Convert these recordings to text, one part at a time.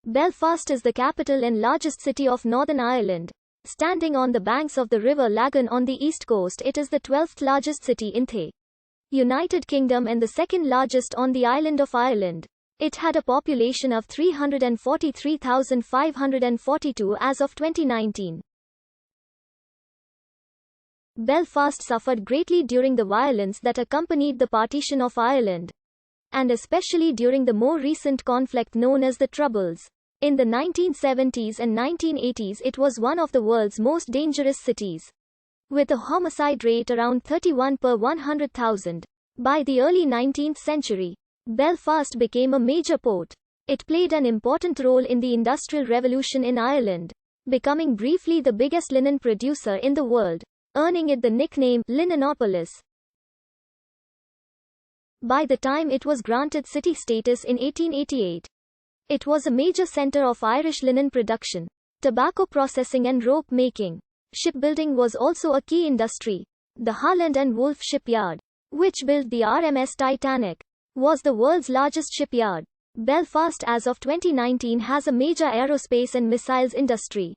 Belfast is the capital and largest city of Northern Ireland. Standing on the banks of the River Lagan on the east coast, it is the 12th largest city in the United Kingdom and the second largest on the island of Ireland. It had a population of 343,542 as of 2019. Belfast suffered greatly during the violence that accompanied the partition of Ireland, and especially during the more recent conflict known as the Troubles. In the 1970s and 1980s, it was one of the world's most dangerous cities, with a homicide rate around 31 per 100,000. By the early 19th century, Belfast became a major port. It played an important role in the Industrial Revolution in Ireland, becoming briefly the biggest linen producer in the world, earning it the nickname Linenopolis. By the time it was granted city status in 1888, it was a major center of Irish linen production, tobacco processing and rope making. Shipbuilding was also a key industry. The Harland and Wolff shipyard, which built the RMS Titanic, was the world's largest shipyard. Belfast as of 2019 has a major aerospace and missiles industry.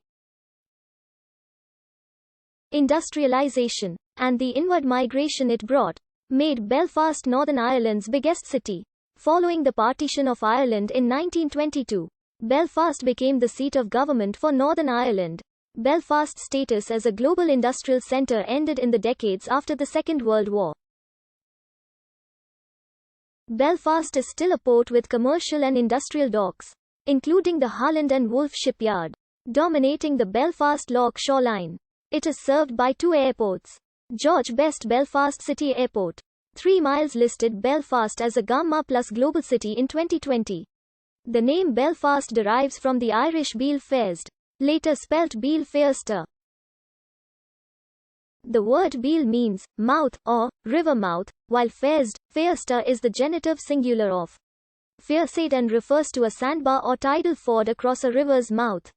Industrialization, and the inward migration it brought, made Belfast Northern Ireland's biggest city. Following the partition of Ireland in 1922, Belfast became the seat of government for Northern Ireland. Belfast's status as a global industrial centre ended in the decades after the Second World War. Belfast is still a port with commercial and industrial docks, including the Harland and Wolff shipyard, dominating the Belfast Lough shoreline. It is served by two airports. George Best Belfast City Airport, 3 miles, listed Belfast as a Gamma Plus Global City in 2020. The name Belfast derives from the Irish Beal Feirst, later spelt Beal Feirster. The word Beal means mouth or river mouth, while Feirster is the genitive singular of Feirsaid and refers to a sandbar or tidal ford across a river's mouth.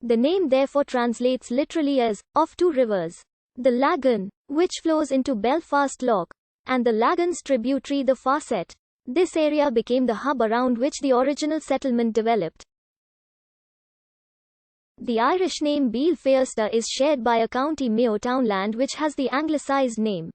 The name therefore translates literally as of two rivers. The Lagan, which flows into Belfast Lough, and the Lagan's tributary the Farset. This area became the hub around which the original settlement developed. The Irish name Beal Feirster is shared by a County Mayo townland which has the anglicised name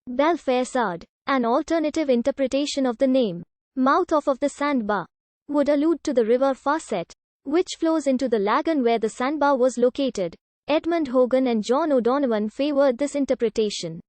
Belfairsard. An alternative interpretation of the name mouth of the sandbar would allude to the river Farset, which flows into the Lagan where the sandbar was located. Edmund Hogan and John O'Donovan favoured this interpretation.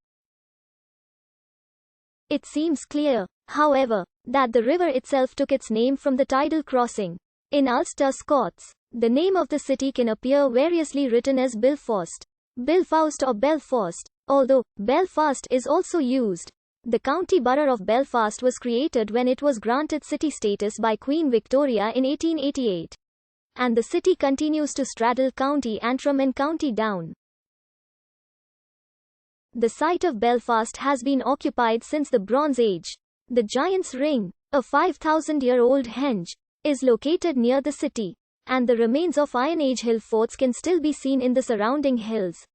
It seems clear, however, that the river itself took its name from the tidal crossing. In Ulster Scots, the name of the city can appear variously written as Belfast, Belfaust or Belfast, although Belfast is also used. The county borough of Belfast was created when it was granted city status by Queen Victoria in 1888. And the city continues to straddle County Antrim and County Down. The site of Belfast has been occupied since the Bronze Age. The Giant's Ring, a 5,000-year-old henge, is located near the city, and the remains of Iron Age hill forts can still be seen in the surrounding hills.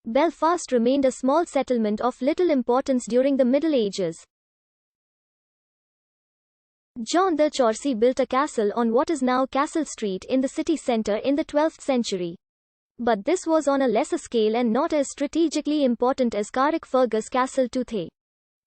Belfast remained a small settlement of little importance during the Middle Ages. John the Chaucer built a castle on what is now Castle Street in the city centre in the 12th century. But this was on a lesser scale and not as strategically important as Carrickfergus Castle to the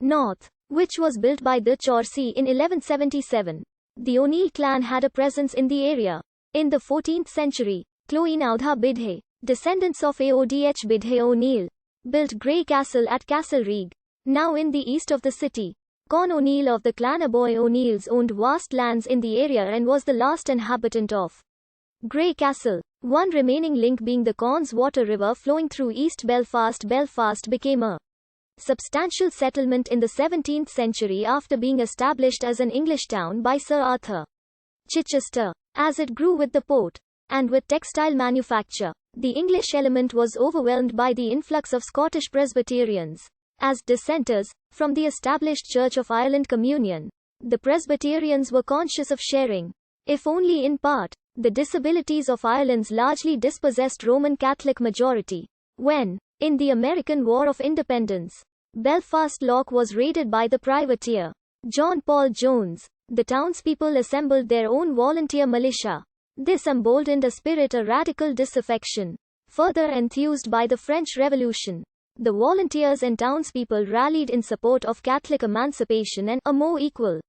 north, which was built by the Chaucer in 1177. The O'Neill clan had a presence in the area. In the 14th century, Cloenaudha Bidhe, descendants of Aodh Bidhe O'Neill, built Grey Castle at Castlereagh, now in the east of the city. Con O'Neill of the clan Aboy O'Neills owned vast lands in the area and was the last inhabitant of Grey Castle, one remaining link being the Con's Water River flowing through East Belfast. Belfast became a substantial settlement in the 17th century after being established as an English town by Sir Arthur Chichester. As it grew with the port, and with textile manufacture, the English element was overwhelmed by the influx of Scottish Presbyterians. As dissenters, from the established Church of Ireland Communion, the Presbyterians were conscious of sharing, if only in part, the disabilities of Ireland's largely dispossessed Roman Catholic majority. When, in the American War of Independence, Belfast Lough was raided by the privateer John Paul Jones, the townspeople assembled their own volunteer militia, This emboldened a spirit of radical disaffection. Further enthused by the French Revolution, the volunteers and townspeople rallied in support of Catholic emancipation and a more equal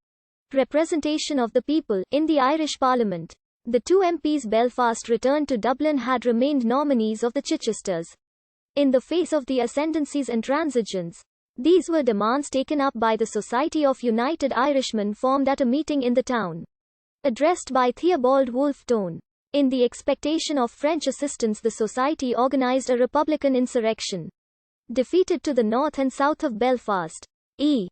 representation of the people in the Irish Parliament. The two MPs Belfast returned to Dublin had remained nominees of the Chichesters. In the face of the ascendancy's intransigence, these were demands taken up by the Society of United Irishmen formed at a meeting in the town. Addressed by Theobald Wolfe Tone. In the expectation of French assistance, the society organized a republican insurrection. Defeated to the north and south of Belfast, E.